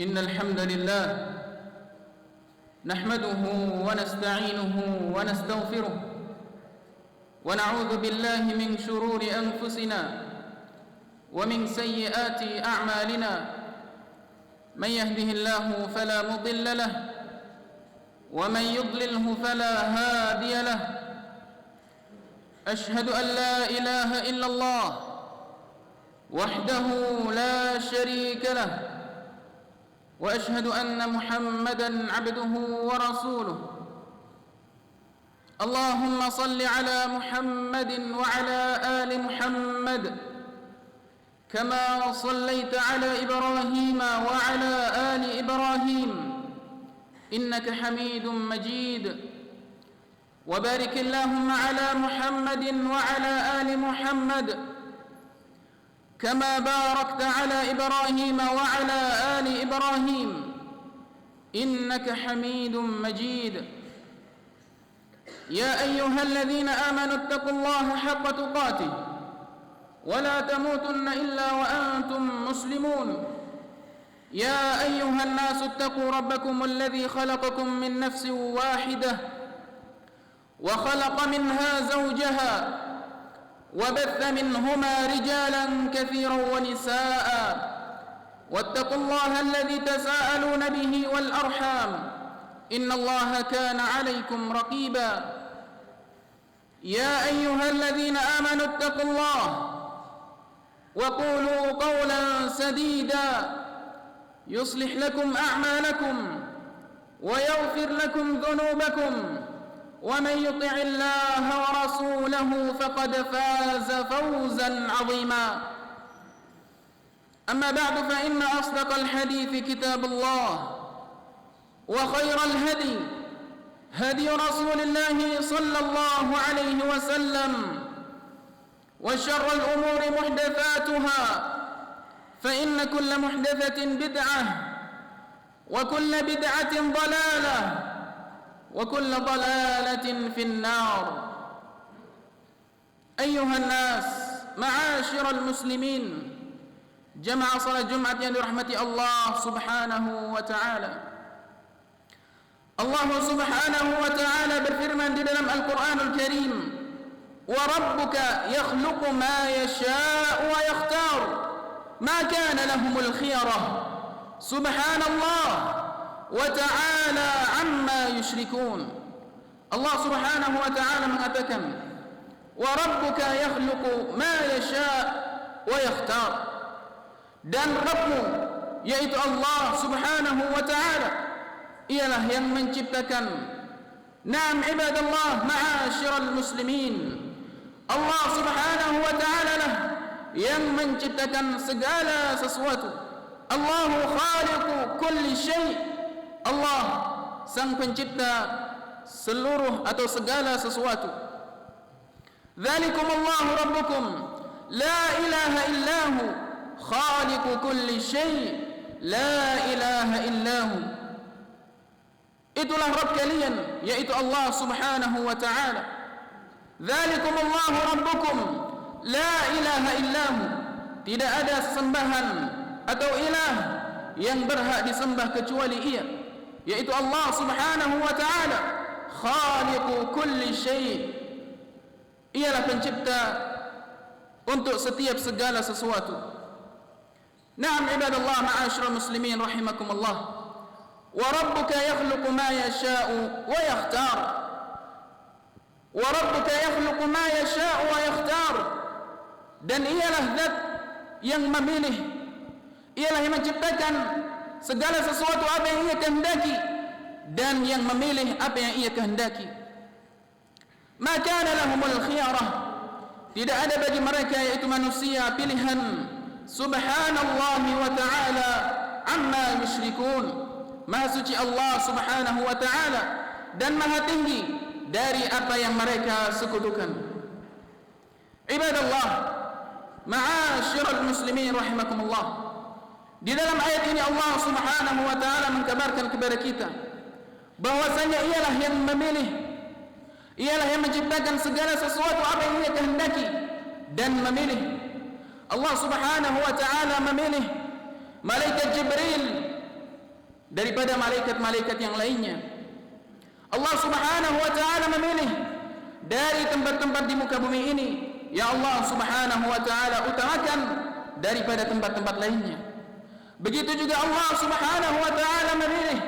إن الحمد لله نحمده ونستعينه ونستغفره ونعوذ بالله من شرور أنفسنا ومن سيئات أعمالنا من يهده الله فلا مضل له ومن يضلله فلا هادي له أشهد أن لا إله إلا الله وحده لا شريك له وأشهد أن محمدًا عبده ورسوله اللهم صل على محمد وعلى آل محمد كما صليت على إبراهيم وعلى آل إبراهيم إنك حميد مجيد وبارك اللهم على محمد وعلى آل محمد كما باركت على إبراهيم وعلى آل إبراهيم إنك حميد مجيد يا أيها الذين آمنوا اتقوا الله حق تقاته ولا تموتن إلا وأنتم مسلمون يا أيها الناس اتقوا ربكم الذي خلقكم من نفس واحدة وخلق منها زوجها وبث منهما رجالا كثيرا ونساء واتقوا الله الذي تساءلون به والأرحام إن الله كان عليكم رقيبا يا أيها الذين آمنوا اتقوا الله وقولوا قولا سديدا يصلح لكم أعمالكم ويغفر لكم ذنوبكم ومن يطع الله ورسوله فقد فاز فوزا عظيما أما بعد فإن أصدق الحديث كتاب الله وخير الهدي هدي رسول الله صلى الله عليه وسلم وشر الأمور محدثاتها فإن كل محدثة بدعة وكل بدعة ضلالة وكل ضلالة في النار أيها الناس معاشر المسلمين جمع صلاة جمعة برحمة الله سبحانه وتعالى Allah subhanahu wa ta'ala berfirman di dalam Al-Quranul Karim وَرَبُّكَ يَخْلُقُ مَا يَشَاءُ وَيَخْتَارُ مَا كَانَ لَهُمُ الْخِيَرَةُ سبحان الله وتعالى عما يشركون. Allah subhanahu wa ta'ala mengatakan وَرَبُّكَ يَخْلُقُ مَا يَشَاءُ وَيَخْتَارُ, dan Rabbmu yaitu Allah subhanahu wa ta'ala ialah yang menciptakan. Naam ibadallah ma'asyiral muslimin, Allah subhanahu wa ta'ala lah yang menciptakan segala sesuatu. Allahu khaliqu kulli syai', Allah sang pencipta seluruh atau segala sesuatu. Dzalikum Allahu rabbukum la ilaha illahu khaliqu kulli syai' la ilaha illahu. Itulah Rabb kalian yaitu Allah subhanahu wa ta'ala. Dzalikum Allahu rabbukum la ilaha illahu, tidak ada sembahan atau ilah yang berhak disembah kecuali Ia, yaitu Allah subhanahu wa ta'ala. Khaliqu kulli syai', Ialah pencipta untuk setiap segala sesuatu. Naam ibadallah ma'asyiral muslimin rahimakumullah. وَرَبُّكَ يَخْلُقُ مَا يَشَاءُ وَيَخْتَارُ وَرَبُّكَ يَخْلُقُ مَا يَشَاءُ وَيَخْتَارُ, dan Ialah zat yang memilih, Ialah yang menciptakan segala sesuatu apa yang Ia kehendaki dan yang memilih apa yang Ia kehendaki. مَا كَانَ لَهُمُ الْخِيَرَةُ, tidak ada bagi mereka yaitu manusia pilihan. Subhanallah wa ta'ala amma yusyrikun, Maha suci Allah subhanahu wa ta'ala dan maha tinggi dari apa yang mereka sekutukan. Ibadallah ma'asyiral muslimin rahimakumullah, di dalam ayat ini Allah subhanahu wa ta'ala mengkabarkan kepada kita bahwasanya Ialah yang memilih, Ialah yang menciptakan segala sesuatu apa yang Ia kehendaki dan memilih. Allah subhanahu wa ta'ala memilih malaikat Jibril daripada malaikat-malaikat yang lainnya. Allah Subhanahu wa ta'ala memilih dari tempat-tempat di muka bumi ini, ya Allah Subhanahu wa ta'ala utamakan daripada tempat-tempat lainnya. Begitu juga Allah Subhanahu wa ta'ala memilih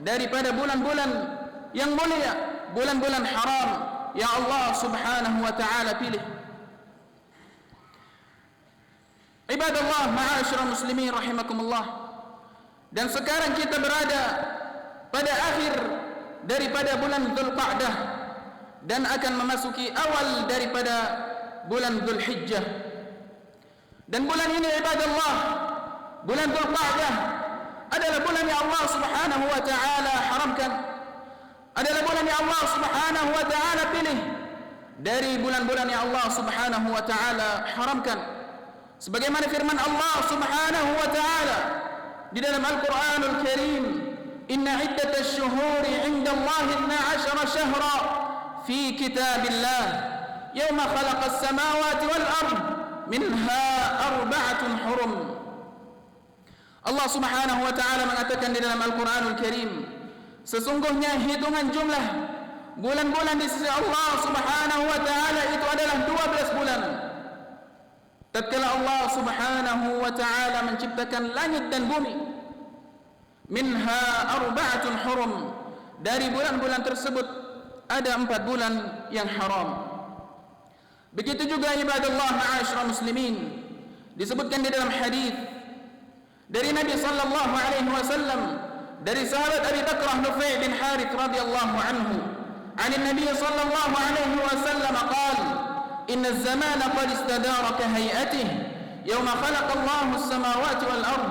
daripada bulan-bulan yang mulia, bulan-bulan haram yang Allah Subhanahu wa ta'ala pilih. Ibadallah, ma'asyiral muslimin rahimakumullah. Dan sekarang kita berada pada akhir daripada bulan Dzulqa'dah dan akan memasuki awal daripada bulan Dzulhijjah. Dan bulan ini ibadallah, bulan Dzulqa'dah adalah bulan yang Allah Subhanahu wa ta'ala haramkan, adalah bulan yang Allah Subhanahu wa ta'ala pilih dari bulan-bulan yang Allah Subhanahu wa ta'ala haramkan. Sebagaimana firman Allah Subhanahu wa ta'ala di dalam Al-Qur'anul Karim, inna iddatash shuhuri 'inda Allahi 12 shahra fi kitabillah yawma khalaqas samawati wal ard minha arba'atun hurum. Allah Subhanahu wa ta'ala mengatakan di dalam Al-Qur'anul Karim, sesungguhnya hitungan jumlah bulan-bulan di sisi Allah Subhanahu wa ta'ala itu adalah 12 bulan. Tatkala Allah Subhanahu wa ta'ala menciptakan langit dan bumi, minha arba'atun hurum, dari bulan-bulan tersebut ada 4 bulan yang haram. Begitu juga ibadallah ma'asyiral muslimin, disebutkan di dalam hadis dari Nabi sallallahu alaihi wasallam dari sahabat Abi Bakrah Nufai bin Harith radhiyallahu anhu, an Nabi sallallahu alaihi wasallam qala inna az-zamana qad istadara ka hay'atihi yawma khalaqa Allahu as-samawati wal ard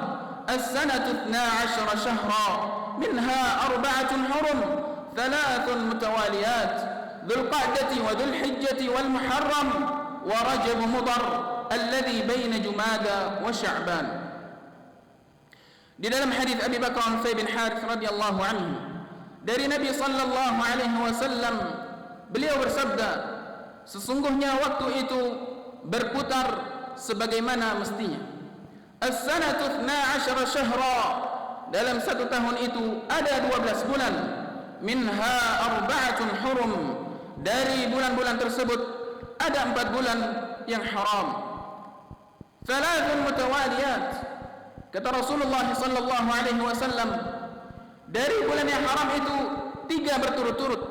as-sanatu 12 shahra minha arba'atun hurum thalathun mutawaliyat dzulqa'dati wa dzulhijjati wal muharram wa rajab mudhar alladhi baina jumada wa sya'ban. Di dalam hadis Abi Bakar bin Harith radhiyallahu anhu dari Nabi sallallahu alaihi wasallam, beliau bersabda, sesungguhnya waktu itu berputar sebagaimana mestinya. As-sanatu 12 syahra, dalam satu tahun itu ada 12 bulan. Minha arba'atun hurum, dari bulan-bulan tersebut ada 4 bulan yang haram. Thalathun mutawaliyat, kata Rasulullah sallallahu alaihi wasallam, dari bulan yang haram itu 3 berturut-turut,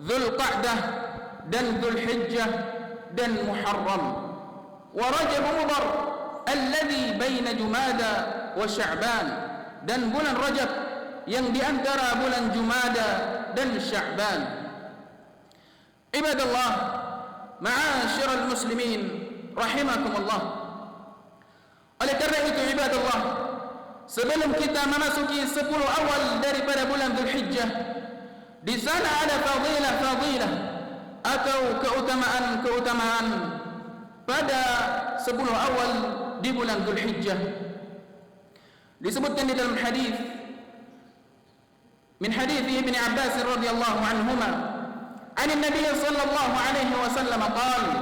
Dzulqa'dah dan Dzulhijjah dan Muharram, wa Rajab Mudhar alladhi baina Jumada wa Sya'ban, dan bulan Rajab yang di antara bulan Jumada dan Sya'ban. Ibadallah, ma'asyiral muslimin rahimakumullah. Oleh karena itu ibadallah, sebelum kita memasuki 10 awal daripada bulan Dzulhijjah, di sana ada fadilah atau keutamaan pada 10 awal di bulan Dzulhijjah. Disebutkan di dalam hadis min hadis Ibnu Abbas radhiyallahu anhuma, an Nabi sallallahu alaihi wasallam qala,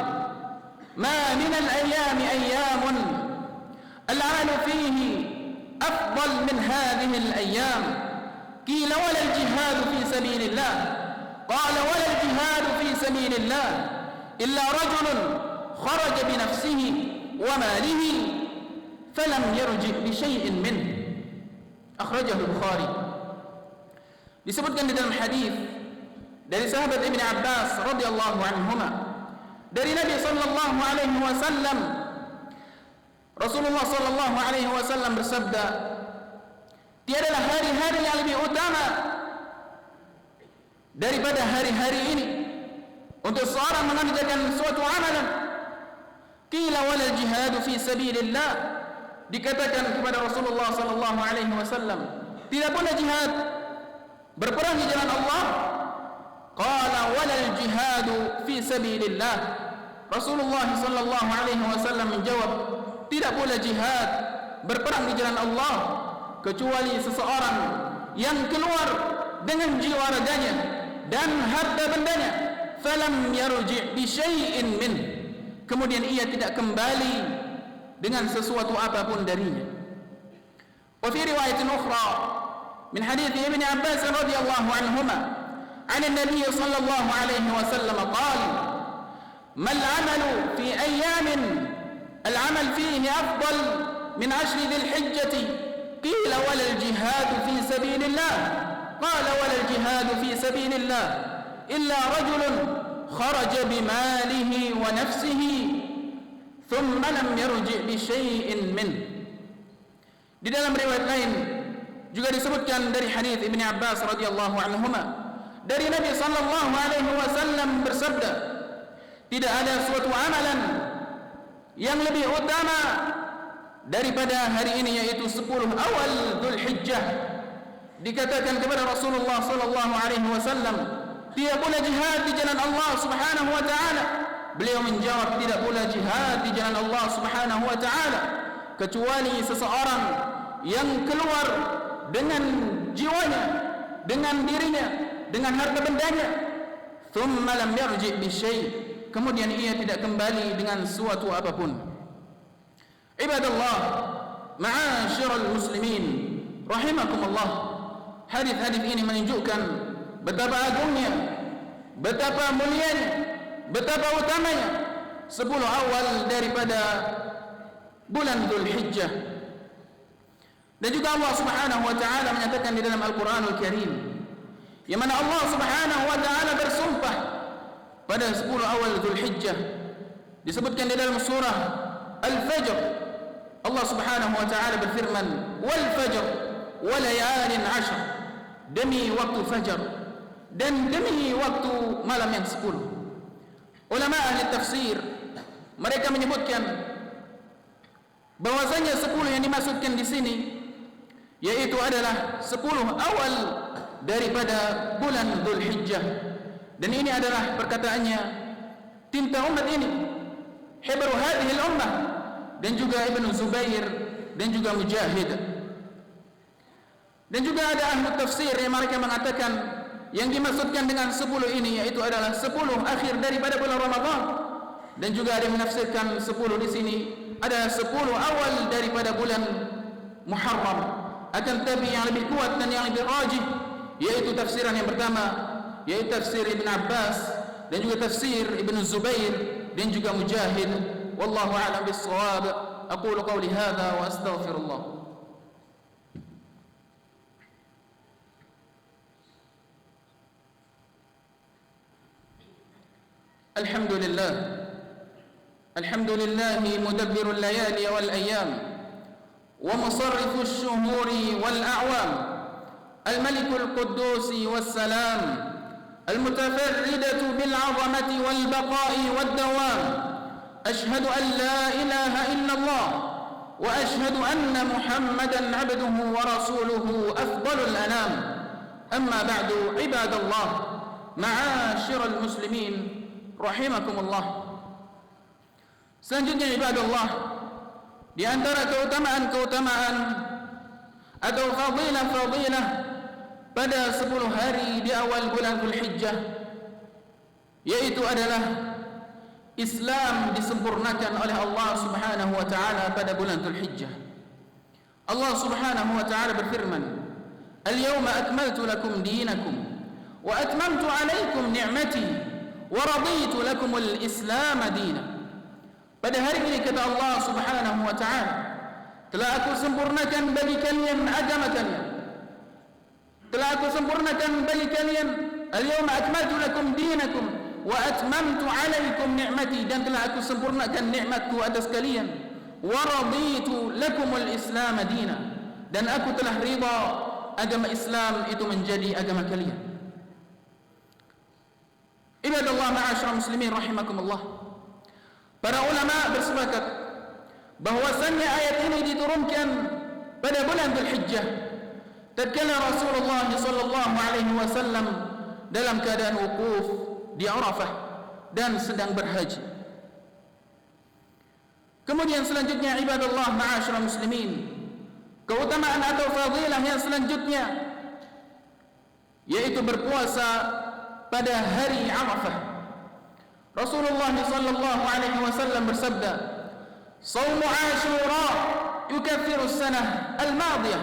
ma min al-ayyam ayyamun al-'amal fihi afdal min hadhihi al-ayyam, qila wala al-jihad fi sabilillah, qala wala al-jihad fi sabilillah illa rajulun kharaja bi nafsihi wa malihi falam yarji' bi syai'in min, akhrajahu Bukhari. Disebutkan di dalam hadis dari sahabat Ibnu Abbas radhiyallahu anhuma, dari Nabi sallallahu alaihi wasallam, Rasulullah sallallahu alaihi wasallam bersabda, tiadalah hari-hari yang lebih utama daripada hari-hari ini untuk seorang mengerjakan suatu amalan. Qila wal jihad fi sabilillah, dikatakan kepada Rasulullah sallallahu alaihi wasallam, tidak pula jihad, berperang di jalan Allah. Qala wal jihad fi sabilillah, Rasulullah sallallahu alaihi wasallam menjawab, tidak pula jihad, berperang di jalan Allah, kecuali seseorang yang keluar dengan jiwa raganya dan harta bendanya, falam yarji' bi syai'in min, kemudian ia tidak kembali dengan sesuatu apapun darinya. Wa fi riwayatin ukhra, min hadits Ibn Abbas radhiyallahu anhuma 'an an-nabiy sallallahu alaihi wasallam qala mal 'amalu fi ayyamin al-'amal fihi afdal min 'ashri dhil hijjati qila wal jihad fi sabilillah qala wal jihad fi sabilillah illa rajulun kharaja bimalihi wa nafsihi thumma lam yarji' bi syai'in min. Di dalam riwayat lain juga disebutkan dari hadis Ibn Abbas radhiyallahu anhuma dari Nabi sallallahu alaihi wasallam bersabda, tidak ada suatu amalan yang lebih utama daripada hari ini, yaitu 10 awal Dzulhijjah. Dikatakan kepada Rasulullah sallallahu alaihi wasallam, tidak pula jihad di jalan Allah Subhanahu wa taala. Beliau menjawab, tidak pula jihad di jalan Allah Subhanahu wa taala kecuali seseorang yang keluar dengan jiwanya, dengan dirinya, dengan harta bendanya, thumma lam yarji' bi syai', kemudian ia tidak kembali dengan suatu apapun. Ibadallah, ma'asyiral muslimin rahimakumullah, hadis-hadis ini menunjukkan betapa agungnya, betapa mulianya, betapa utamanya 10 awal daripada bulan Dzulhijjah. Dan juga Allah Subhanahu wa taala menyatakan di dalam Al-Qur'anul Karim, yang mana Allah Subhanahu wa taala bersumpah pada 10 awal Dzulhijjah. Disebutkan di dalam surah Al-Fajr, Allah Subhanahu wa taala berfirman, wal fajr wa layalin 'ashr, demi waktu fajar dan demi waktu malam yang 10. Ulama ahli tafsir mereka menyebutkan bahwasanya 10 yang dimaksudkan di sini yaitu adalah 10 awal daripada bulan Dzulhijjah. Dan ini adalah perkataannya tinta umat ini, hibru hadhil ummah, dan juga Ibnu Zubair dan juga Mujahid. Dan juga ada ahli tafsir yang mereka mengatakan yang dimaksudkan dengan 10 ini yaitu adalah 10 akhir daripada bulan Ramadan. Dan juga ada yang menafsirkan 10 di sini adalah 10 awal daripada bulan Muharram. Akan tetapi yang lebih kuat dan yang lebih rajih yaitu tafsiran yang pertama, yaitu tafsir Ibn Abbas dan juga tafsir Ibn Zubair dan juga Mujahid. Wallahu a'lam bis-shawab. Aqulu qawli hadha wa astaghfirullah. Alhamdulillah, alhamdulillahi mudabbirul layali wal ayyam wa musarrifus syuhuri wal a'wam, al-malikul quddusi was salam, al-mutafarridatu bil 'azamati wal baqa'i wad dawam. Ashhadu an la ilaha illallah wa ashhadu anna Muhammadan 'abduhu wa rasuluhu afdalul anam. Amma ba'du, ibadallah, ma'asyiral muslimin rahimakumullah. Selanjutnya ibadallah, di antara keutamaan-keutamaan atau fadilah-fadilah pada 10 hari di awal bulan Dzulhijjah yaitu adalah Islam disempurnakan oleh Allah Subhanahu wa taala pada bulan Dzulhijjah. Allah Subhanahu wa taala berfirman, "Al-yawma akmaltu lakum dinakum wa atmamtu 'alaykum ni'mati wa raditu lakumul Islam dinan." Pada hari ini kata Allah Subhanahu wa taala, telah aku sempurnakan bagi kalian agama kalian. Telah aku sempurnakan bagi kalian, al-yawma akmaltu lakum dinakum wa atmamtu 'alaykum ni'mati, dan telah aku sempurnakan nikmatku atas kalian. Wa raditu lakumul Islam dinan, dan aku telah ridha agama Islam itu menjadi agama kalian. Ibadallah, ma'asyiral muslimin rahimakumullah. Para ulama bersepakat bahwasannya ayat ini diturunkan pada bulan Dzulhijjah tatkala Rasulullah sallallahu alaihi wasallam dalam keadaan wukuf di Arafah dan sedang berhaji. Kemudian selanjutnya ibadallah ma'asyiral muslimin, keutamaan atau fadilah yang selanjutnya yaitu berpuasa pada hari Arafah. Rasulullah sallallahu alaihi wasallam bersabda, "Shaum Ashura yukaffiru as-sanah al-madiyah."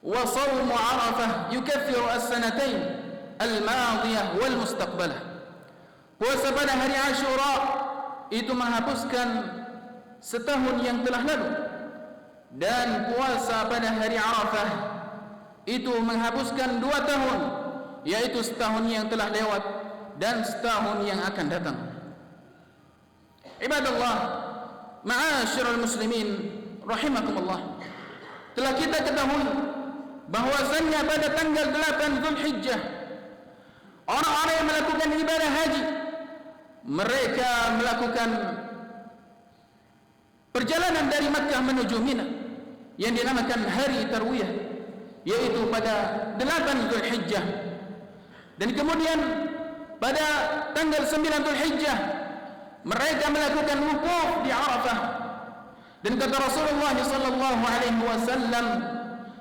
wa shawmu Arafah yukaffiru as-sanatayn al-madiyah wal mustaqbalah. Puasa pada hari Asyura itu menghapuskan setahun yang telah lalu, dan puasa pada hari Arafah itu menghapuskan 2 tahun, yaitu setahun yang telah lewat dan setahun yang akan datang. Ibadallah, ma'asyiral muslimin rahimakumullah, telah kita ketahui bahwasannya pada tanggal 8 Zulhijjah orang-orang yang melakukan ibadah haji, mereka melakukan perjalanan dari Makkah menuju Mina yang dinamakan hari Tarwiyah, yaitu pada 8 Zulhijjah. Dan kemudian pada tanggal 9 Zulhijjah mereka melakukan wukuf di Arafah. Dan kata Rasulullah sallallahu alaihi wasallam,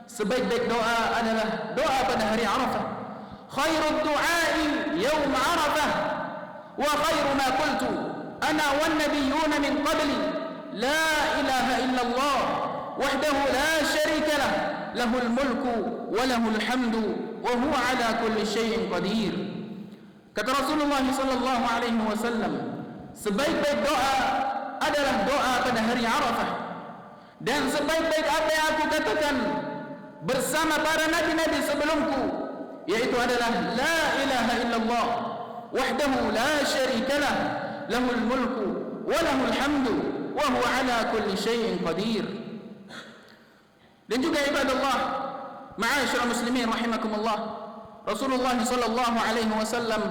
sebaik-baik doa adalah doa pada hari Arafah. Khairud du'ai yaum Arafah wa khairu ma qultu ana wan nabiyyuna min qabli la ilaha illallah wahdahu la syarika lah lahul mulku wa lahul hamdu wa huwa ala kulli syai'in qadir. Kata Rasulullah sallallahu alaihi wasallam, sebaik-baik doa adalah doa pada hari Arafah, dan sebaik-baik apa yang aku katakan bersama para nabi-nabi sebelumku, yaitu adalah la ilaha illallah wahdahu la syarikalah lahul mulku wa lahul hamdu wa huwa ala kulli syai'in qadir. Dan juga ibadallah, ma'asyiral muslimin rahimakumullah, Rasulullah sallallahu alaihi wasallam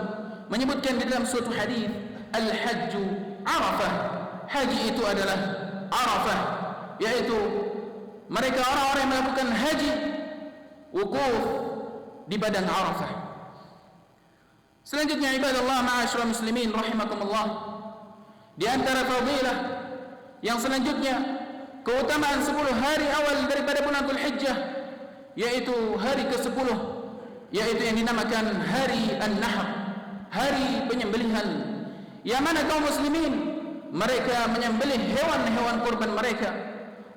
menyebutkan di dalam suatu hadis, al-hajju Arafah, haji itu adalah Arafah, yaitu mereka orang-orang yang melakukan haji wukuf di padang Arafah. Selanjutnya ibadallah, ma'asyiral muslimin rahimakumullah, di antara fadilah yang selanjutnya, keutamaan 10 hari awal daripada bulan Dzulhijjah, yaitu hari ke-10, yaitu yang dinamakan hari An-Nahr, hari penyembelihan, yang mana kaum muslimin mereka menyembelih hewan-hewan kurban mereka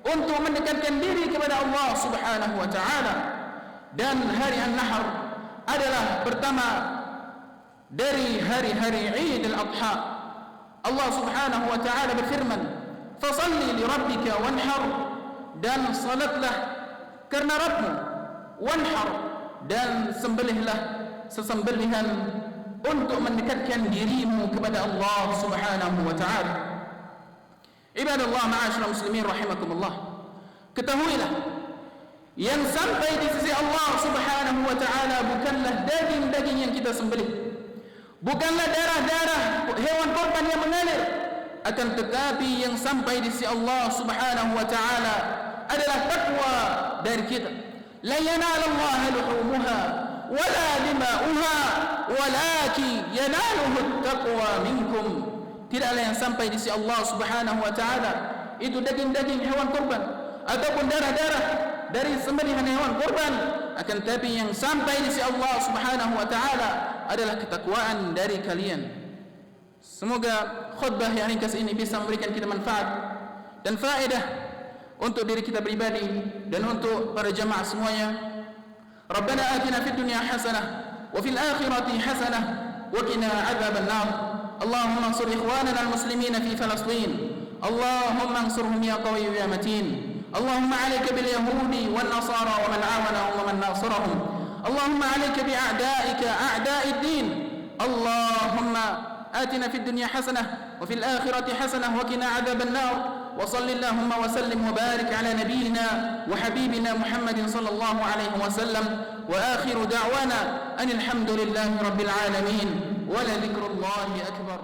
untuk mendekatkan diri kepada Allah Subhanahu wa taala. Dan hari An-Nahr adalah pertama dari hari-hari Eid al-Adha. Allah Subhanahu wa taala berfirman, "Fasalli li rabbika wanhar", dan salatlah karena Rabbmu, wanhar, dan sembelihlah sesembelihan untuk mendekatkan dirimu kepada Allah Subhanahu wa taala. Ibadallah, ma'asyiral muslimin rahimakumullah, ketahuilah yang sampai di sisi Allah Subhanahu wa taala bukanlah daging-daging yang kita sembelih, bukanlah darah-darah hewan korban yang mengalir, akan tetapi yang sampai di sisi Allah Subhanahu wa taala adalah takwa dari kita. La yanalallaha luhumuha wala dima'uha walakin yanaluhu at-taqwa minkum. Tidaklah yang sampai di sisi Allah Subhanahu wa taala itu daging-daging hewan kurban ataupun darah-darah dari sembelihan hewan kurban, akan tetapi yang sampai di sisi Allah Subhanahu wa taala adalah ketakwaan dari kalian. Semoga khutbah yang ringkas ini bisa memberikan kita manfaat dan faedah untuk diri kita pribadi dan untuk para jamaah semuanya. Rabbana atina fid dunya hasanah wa fil akhirati hasanah wa qina adzaban nar. Allahumma ansur ikhwanana al-muslimina fi Falastin. Allahumma ansurhum ya qawiyyu ya matin. Allahumma 'alayka bil yahudi wan nasara wa man 'awanahum wa man nasarahum. Allahumma 'alayka bi a'da'ika a'da'id din. Allahumma آتنا في الدنيا حسنة وفي الآخرة حسنة وقنا عذاب النار. وصل اللهم وسلم وبارك على نبينا وحبيبنا محمد صلى الله عليه وسلم. وآخر دعوانا أن الحمد لله رب العالمين ولذكر الله أكبر.